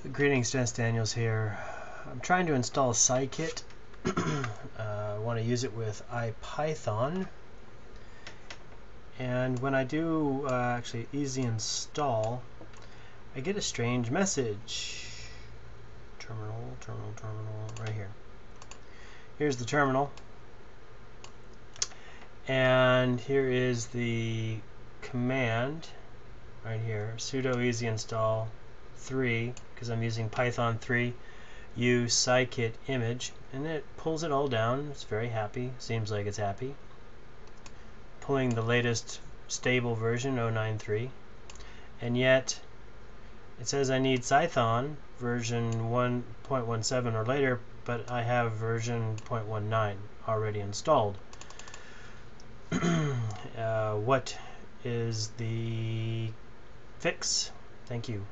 Greetings, Dennis Daniels here. I'm trying to install scikit. I want to use it with IPython. And when I do actually easy install, I get a strange message. Terminal, right here. Here's the terminal. And here is the command right here, sudo easy install 3, because I'm using Python 3, use scikit-image, and it pulls it all down. It's very happy. Seems like it's happy. Pulling the latest stable version, 0.93, and yet it says I need Cython version 1.17 or later, but I have version 0.19 already installed. What is the fix? Thank you.